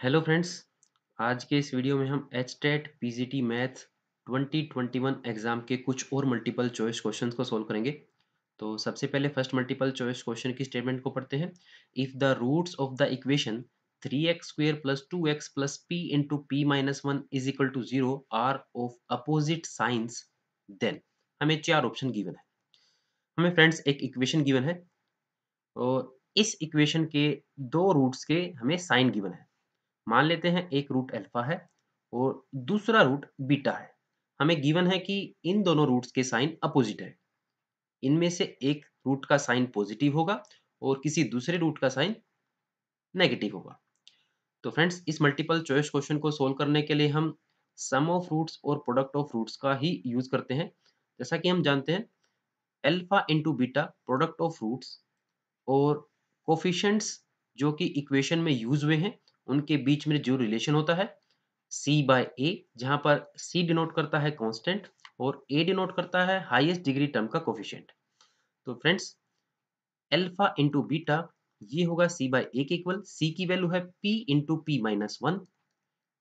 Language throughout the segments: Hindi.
Hello friends. आज के इस वीडियो में हम एचटेट पीजीटी मैथ्स 2021 एग्जाम के कुछ और मल्टीपल चॉइस क्वेश्चंस को सोल्व करेंगे। तो सबसे पहले फर्स्ट मल्टीपल चॉइस क्वेश्चन की स्टेटमेंट को पढ़ते हैं। If the roots of the equation 3x square plus 2x प्लस p into P minus one is equal to zero are of opposite signs, then हमें चार ऑप्शन गिवन है। हमें फ्रेंड्स एक इक्वेशन गिवन है और इस इक्वेशन के दो रूट्स के हमें साइन गिवन है। मान लेते हैं एक रूट अल्फा है और दूसरा रूट बीटा है। हमें गिवन है कि इन दोनों रूट्स के साइन अपोजिट है। इनमें से एक रूट का साइन पॉजिटिव होगा और किसी दूसरे रूट का साइन नेगेटिव होगा। तो फ्रेंड्स, इस मल्टीपल चॉइस क्वेश्चन को सोल्व करने के लिए हम सम ऑफ रूट्स और प्रोडक्ट ऑफ रूट्स का ही यूज करते हैं। जैसा कि हम जानते हैं, alpha into beta product of roots और कोफिशिएंट्स जो कि इक्वेशन में यूज हुए हैं उनके बीच में जो रिलेशन होता है सी बाय ए, जहां पर सी डिनोट करता है कांस्टेंट और ए डिनोट करता है हाईएस्ट डिग्री टर्म का कोफिशिएंट। तो फ्रेंड्स, अल्फा इंटू बीटा ये होगा सी बाय ए के इक्वल। सी की वैल्यू है P into P minus one,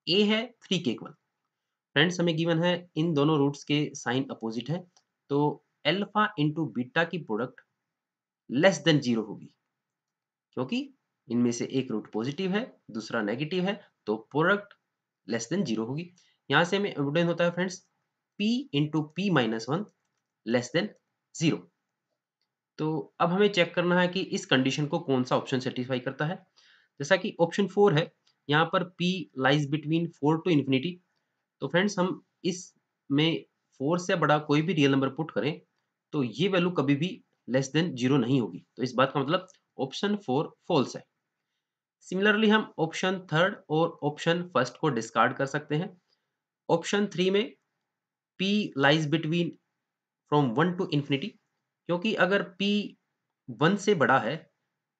A है 3 के इक्वल। फ्रेंड्स, हमें गिवन है इन दोनों रूट्स के साइन अपोजिट है, तो अल्फा इंटू बीटा की प्रोडक्ट लेस देन जीरो होगी, क्योंकि इनमें से एक रूट पॉजिटिव है दूसरा नेगेटिव है, तो प्रोडक्ट लेस देन जीरो होगी। यहां से हमें एविडेंस होता है friends p into P minus one less than zero. तो अब हमें चेक करना है कि इस कंडीशन को कौन सा ऑप्शन सेटिस्फाई करता है। जैसा कि ऑप्शन 4 है, यहाँ पर p lies between 4 to infinity. तो फ्रेंड्स, हम इसमें 4 से बड़ा कोई भी रियल नंबर पुट करें तो ये वैल्यू कभी भी लेस देन जीरो नहीं होगी। तो इस बात का मतलब ऑप्शन 4 फॉल्स है। सिमिलरली हम ऑप्शन थर्ड और ऑप्शन फर्स्ट को डिस्कार्ड कर सकते हैं। ऑप्शन 3 में p lies between from 1 to infinity, क्योंकि अगर p 1 से बड़ा है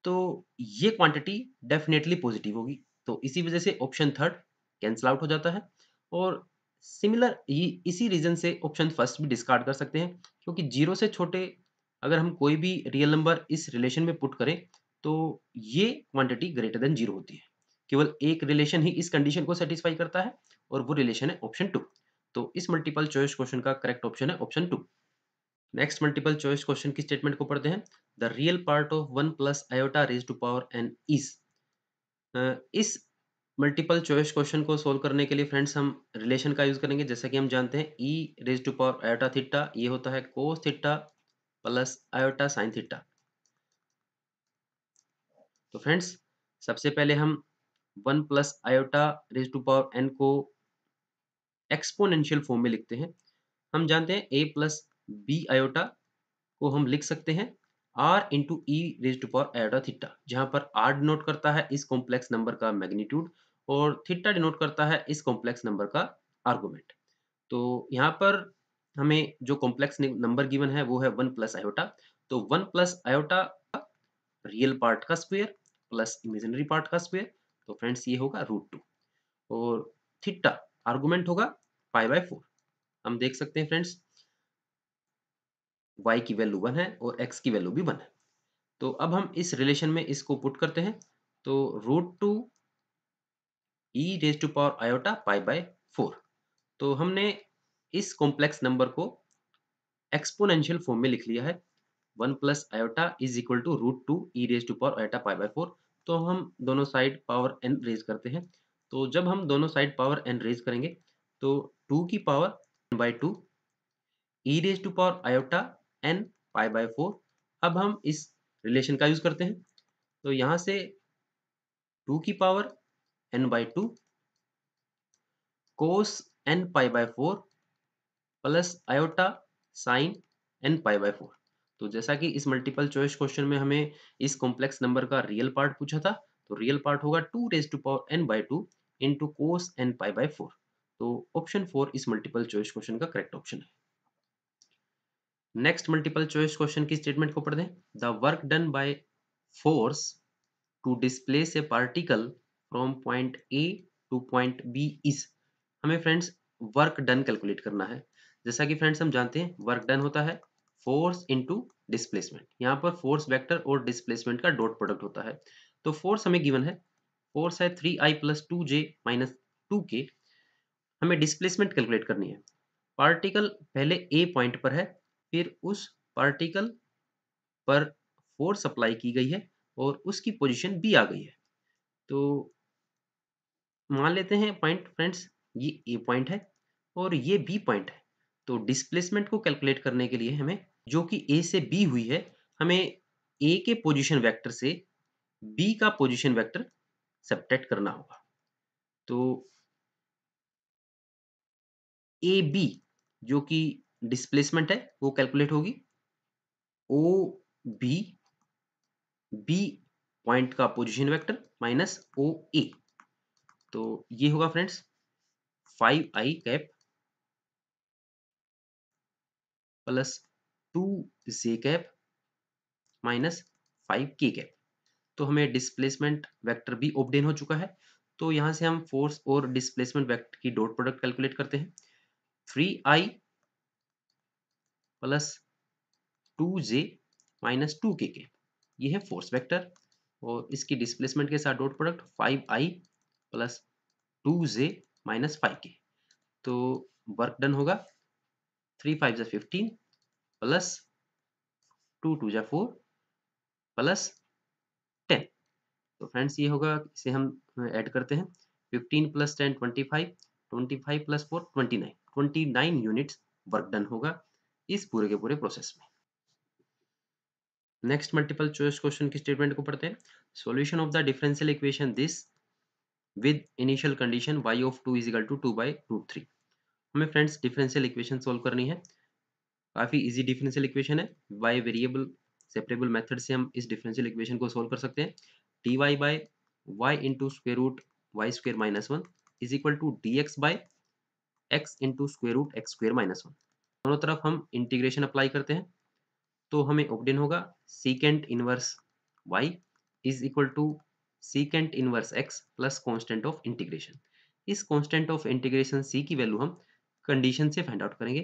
तो ये क्वांटिटी डेफिनेटली पॉजिटिव होगी। तो इसी वजह से ऑप्शन थर्ड कैंसल आउट हो जाता है। और सिमिलर इसी रीजन से ऑप्शन फर्स्ट भी डिस्कार्ड कर सकते हैं, क्योंकि जीरो से छोटे अगर हम कोई भी रियल नंबर इस रिलेशन में पुट करें तो ये क्वांटिटी ग्रेटर देन जीरो होती है। केवल एक रिलेशन ही इस कंडीशन को सेटिस्फाई करता है और वो रिलेशन है ऑप्शन टू। तो इस मल्टीपल चॉइस क्वेश्चन का करेक्ट ऑप्शन है option two. Next multiple choice question की स्टेटमेंट को पढ़ते हैं। The real part of one plus iota raise to power n is. इस मल्टीपल चॉइस क्वेश्चन को सोल्व करने के लिए फ्रेंड्स हम रिलेशन का यूज करेंगे। जैसा कि हम जानते हैं e raise to power iota theta ये होता है cos theta plus iota sine theta. तो फ्रेंड्स, सबसे पहले हम one plus iota raise to power n को एक्सपोनेंशियल फॉर्म में लिखते हैं। हम जानते हैं a प्लस बी आयोटा को हम लिख सकते हैं r into e raise to power iota theta, जहां पर r डिनोट करता है इस कॉम्प्लेक्स नंबर का मैग्नीट्यूड और थीटा डिनोट करता है इस कॉम्प्लेक्स नंबर का आर्गुमेंट। तो यहाँ पर हमें जो कॉम्प्लेक्स नंबर गिवन है वो है वन प्लस आयोटा। तो one plus iota real part का स्क्वायर प्लस इमेजिनरी पार्ट का स्क्वायर, तो फ्रेंड्स ये होगा रूट टू। और थीटा आर्गुमेंट होगा पाई बाय फोर। हम देख सकते हैं फ्रेंड्स, y की वैल्यू 1 है और x की वैल्यू भी 1 है। तो अब हम इस रिलेशन में इसको पुट करते हैं, तो root two e raise to power iota pi by four. तो हमने इस कॉम्प्लेक्स नंबर को एक्सपोनेंशियल फॉर्म में लिख लिया है। 1 plus iota is equal to root two e raise to power iota pi by four. तो हम दोनों साइड पावर n रेज करते हैं। तो जब हम दोनों साइड पावर n रेज करेंगे तो 2 की power n by two e raise to power iota n pi by four. अब हम इस रिलेशन का यूज करते हैं, तो यहां से 2 की power n by to cos n pi by four plus iota sign n pi by four. तो जैसा कि इस मल्टीपल चॉइस क्वेश्चन में हमें इस कॉम्प्लेक्स नंबर का रियल पार्ट पूछा था, तो रियल पार्ट होगा 2 raise to power n by two into cos n pi by four. तो ऑप्शन 4 इस मल्टीपल चॉइस क्वेश्चन का करेक्ट ऑप्शन है। नेक्स्ट मल्टीपल चॉइस क्वेश्चन की स्टेटमेंट को पढ़ दें। The work done by force to displace a particle from point A to point B is. हमें फ्रेंड्स वर्क डन कैलकुलेट करना है। जैसा कि फ्रेंड्स हम जानते हैं वर्क डन होता है फोर्स इनटू डिस्प्लेसमेंट। यहाँ पर फोर्स वेक्टर और डिस्प्लेसमेंट का डॉट प्रोडक्ट होता है। तो फोर्स हमें गिवन है फोर्स है 3i plus 2j minus 2k। हमें डिस्प्लेसमेंट कैलकुलेट करनी है। पार्टिकल पहले ए पॉइंट पर है, फिर उस पार्टिकल पर फोर्स अप्लाई की गई है और उसकी पोजीशन बी आ गई है। तो मान लेते हैं पॉइंट फ्रेंड्स, ये ए पॉइंट है और ये बी पॉइंट है। तो डिस्प्लेसमेंट को कैलकुलेट करने के लिए हमें, जो कि ए से बी हुई है, हमें ए के पोजीशन वेक्टर से बी का पोजीशन वेक्टर सब्ट्रैक्ट करना होगा। तो ए बी जो कि डिस्प्लेसमेंट है वो कैलकुलेट होगी ओ बी, बी पॉइंट का पोजीशन वेक्टर माइनस ओ ए। तो ये होगा friends 5i cap plus 2j cap minus 5k cap. तो हमें डिस्प्लेसमेंट वेक्टर भी ऑब्टेन हो चुका है। तो यहाँ से हम फोर्स और डिस्प्लेसमेंट वेक्टर की डॉट प्रोडक्ट कैलकुलेट करते हैं। 3i plus 2j minus 2k के, ये है फोर्स वेक्टर, और इसकी डिस्प्लेसमेंट के साथ dot product 5i plus 2j minus 5k। तो वर्क डन होगा 3 5 जा 15 प्लस 2 2 जा 4 प्लस 10। तो फ्रेंड्स ये होगा, इसे हम ऐड करते हैं। 15 plus 10 25, 25 plus 4 29, 29 units work done होगा इस पूरे के पूरे प्रोसेस में। नेक्स्ट मल्टीपल चॉइस क्वेश्चन की स्टेटमेंट को पढ़ते हैं। Solution of the differential equation this with initial condition y of 2 is equal to 2/√3। हमें फ्रेंड्स डिफरेंशियल इक्वेशन सोल्व करनी है। काफी इजी डिफरेंशियल इक्वेशन है। y वेरिएबल सेपरेबल मेथड से हम इस डिफरेंशियल इक्वेशन को सोल्व कर सकते हैं। dy by y into square root y square minus 1 is equal to dx by x into square root x square minus 1। दोनों तरफ हम इंटीग्रेशन अप्लाई करते हैं तो हमें ऑब्टेन होगा secant inverse y is equal to secant inverse x plus constant of integration. इस कांस्टेंट ऑफ इंटीग्रेशन c की वैल्यू हम कंडीशन से फाइंड आउट करेंगे।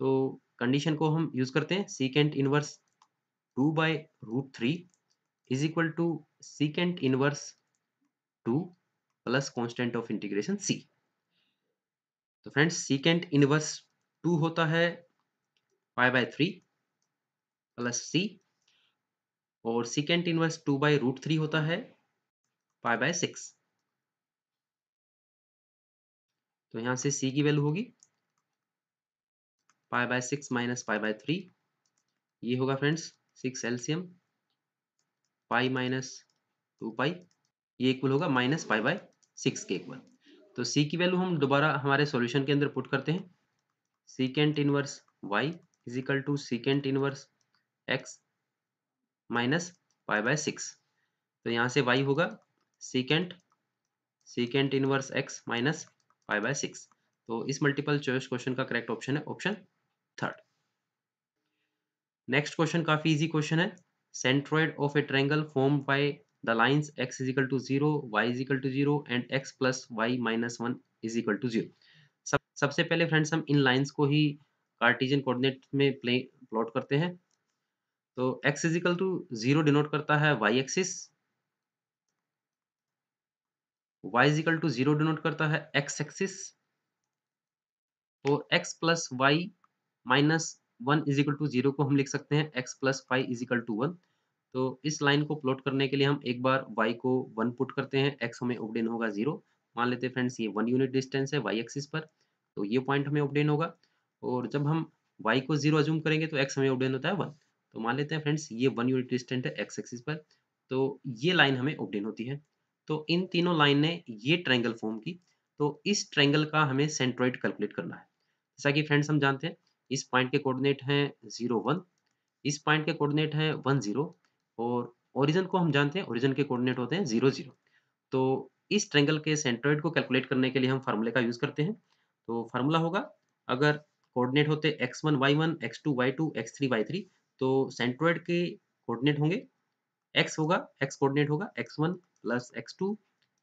तो कंडीशन को हम यूज करते हैं, secant inverse 2/√3 is equal to secant inverse 2 plus constant of integration c। तो फ्रेंड्स सीकेंट इनवर्स 2 होता है π/3 प्लस c, और सीकेंट इनवर्स 2/√3 होता है π/6। तो यहाँ से c की वैल्यू होगी π/6 माइनस π/3। ये होगा फ्रेंड्स 6 एलसीएम, पाई माइनस 2 पाई, ये इक्वल होगा माइनस π/6 के इक्वल। तो c की वैल्यू हम दोबारा हमारे सॉल्यूशन के अंदर पुट करते हैं। Secant inverse y is equal to secant inverse x minus π/6। तो यहाँ से y होगा secant secant inverse x minus π/6। तो इस मल्टीपल चॉइस क्वेश्चन का करेक्ट ऑप्शन है ऑप्शन थर्ड। नेक्स्ट क्वेश्चन काफी इजी क्वेश्चन है। Centroid of a triangle formed by the lines x is equal to 0, y is equal to 0 and x plus y minus 1 is equal to 0। सबसे पहले फ्रेंड्स हम इन लाइंस को ही कार्टेशियन कोऑर्डिनेट में प्लॉट करते हैं। तो x is equal to 0 denote करता है y axis, y is equal to 0 denote करता है x एक्सिस, और x plus y minus 1 is equal to 0 को हम लिख सकते हैं x plus 5 is equal to 1। तो इस लाइन को प्लॉट करने के लिए हम एक बार y को 1 पुट करते हैं, x हमें ऑब्टेन होगा 0। मान लेते हैं फ्रेंड्स ये 1 यूनिट डिस्टेंस है y एक्सिस पर, तो ये पॉइंट हमें ऑब्टेन होगा। और जब हम y को 0 अज्यूम करेंगे तो x हमें ऑब्टेन होता है 1। तो मान लेते हैं फ्रेंड्स ये 1 यूनिट डिस्टेंस है x एक्सिस पर, तो ये लाइन हमें ऑब्टेन होती है। तो इन तीनों लाइन ने ये ट्रायंगल फॉर्म की, तो इस ट्रायंगल का हमें सेंट्रोइड कैलकुलेट करना है। जैसा कि फ्रेंड्स हम जानते हैं इस पॉइंट के कोऑर्डिनेट हैं 0 1, इस पॉइंट के कोऑर्डिनेट हैं 1 0, और ओरिजिन को हम जानते हैं ओरिजिन के कोऑर्डिनेट होते हैं 0 0। तो इस ट्रायंगल के सेंट्रोइड को कैलकुलेट करने के लिए हम फार्मूले का यूज करते हैं। तो फार्मूला होगा, अगर कोऑर्डिनेट होते x1 y1 x2 y2 x3 y3, तो सेंट्रोइड के कोऑर्डिनेट होंगे x होगा, x कोऑर्डिनेट होगा x1 plus x2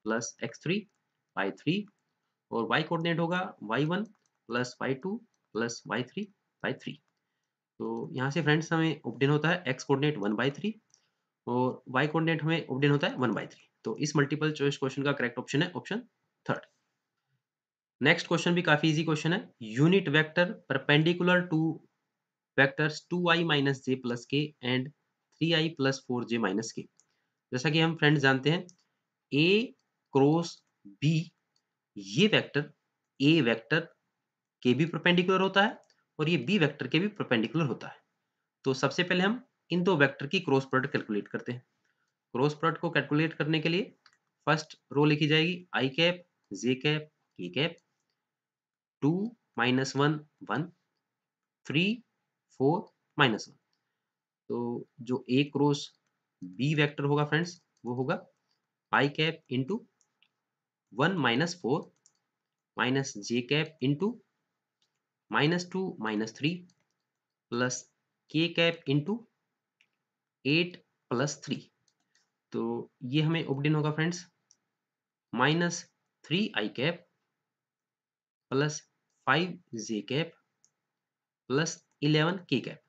plus x3 y3, और y कोऑर्डिनेट होगा y1 plus y2 plus y3 by 3। तो यहाँ से फ्रेंड्स हमें ऑब्टेन होता है x कोऑर्डिनेट 1/3 और y कोऑर्डिनेट हमें ऑब्टेन होता है 1/3। तो इस मल्टीपल चॉइस क्वेश्चन का करेक्ट ऑप्शन है ऑप्शन थर्ड। नेक्स्ट क्वेश्चन भी काफी इजी क्वेश्चन है। Unit vector perpendicular to vectors 2i minus j plus k and 3i plus 4j minus k. जैसा कि हम फ्रेंड्स जानते हैं a क्रॉस b, ये वेक्टर a वेक्टर के भी परपेंडिकुलर होता है और ये b वेक्टर के भी परपेंडिकुलर होता है। तो सबसे पहले हम इन दो वेक्टर की क्रॉस प्रोडक्ट कैलकुलेट करते हैं। क्रॉस प्रोडक्ट को कैलकुलेट करने के लिए फर्स्ट रो लिखी जाएगी आई कैप जे कैप के कैप, 2 माइनस 1 1, 3 4 माइनस 1। तो जो ए क्रॉस बी वेक्टर होगा फ्रेंड्स वो होगा आई कैप इंटू 1 माइनस 4 माइनस जे कैप इंटू -2 -3 प्लस के कैप इंटू 8 प्लस 3। तो ये हमें ऑब्टेन होगा फ्रेंड्स -3 आई कैप प्लस 5 जे कैप प्लस 11 के कैप।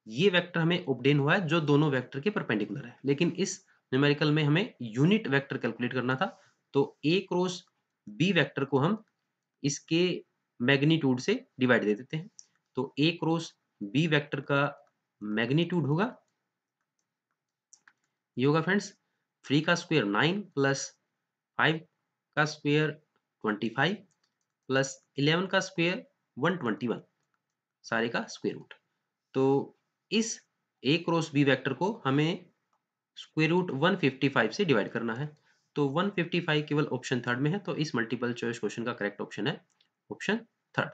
ये वेक्टर हमें ऑब्टेन हुआ है जो दोनों वेक्टर के परपेंडिकुलर है, लेकिन इस न्यूमेरिकल में हमें यूनिट वेक्टर कैलकुलेट करना था। तो ए क्रॉस बी वेक्टर को हम इसके मैग्नीट्यूड से डिवाइड दे देते हैं। तो ए क्रॉस बी वेक्टर का मैग्नीट्यूड होगा, ये होगा फ्रेंड्स 3 का स्क्वायर 9 प्लस 5 का स्क्वायर 25 प्लस 11 का स्क्वायर 121, सारे का स्क्वायर रूट। तो इस ए क्रॉस बी वेक्टर को हमें स्क्वायर रूट 155 से डिवाइड करना है। तो 155 केवल ऑप्शन थर्ड में है, तो इस मल्टीपल चॉइस क्वेश्चन का करेक्ट ऑप्शन है ऑप्शन थर्ड।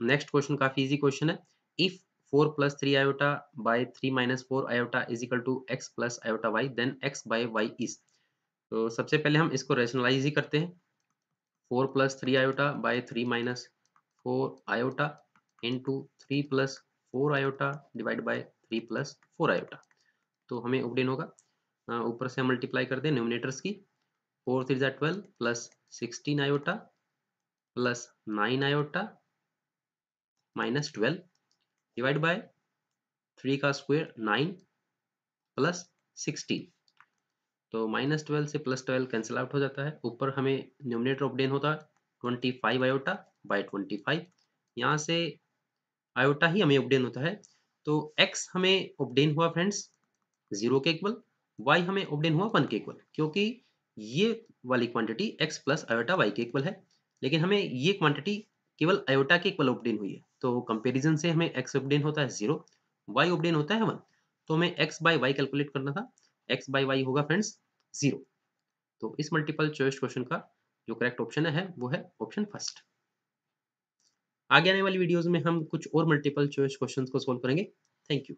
नेक्स्ट क्वेश्चन काफी इजी क्वेश्चन है। If 4 plus 3 iota by 3 minus 4 iota is equal to x plus iota y, then x by y is. तो सबसे पहले हम इसको रैशनलाइज ही करते हैं। 4 plus 3 iota by 3 minus 4 iota into 3 plus 4 iota divide by 3 plus 4 iota. तो हमें ऑब्टेन होगा, ऊपर से हम मल्टीप्लाई करते हैं न्यूमिनेटर्स की। 4 3 12 plus 16 iota plus 9 iota minus 12 divide by 3 का स्क्वायर 9 प्लस 16। तो -12 से +12 कैंसिल आउट हो जाता है। ऊपर हमें न्यूमिनेटर ऑब्टेन होता है 25 आयोटा बाय 25। यहाँ से आयोटा ही हमें ऑब्टेन होता है। तो x हमें ऑब्टेन हुआ फ्रेंड्स 0 के इक्वल, y हमें ऑब्टेन हुआ 1 के इक्वल, क्योंकि ये वाली quantity x plus iota y के इक्वल है, लेकिन हमें ये क्वांटिटी केवल आयोटा के इक्वल ऑब्टेन हुई है। तो कंपैरिजन से हमें x ऑब्टेन होता है 0, y ऑब्टेन होता है 1। तो हमें x बाय y कैलकुलेट करना था, x बाय y होगा फ्रेंड्स 0। तो इस मल्टीपल चॉइस क्वेश्चन का जो करेक्ट ऑप्शन है वो है ऑप्शन फर्स्ट। आगे आने वाली वीडियोस में हम कुछ और मल्टीपल चॉइस क्वेश्चंस को सोल्व करेंगे। Thank you.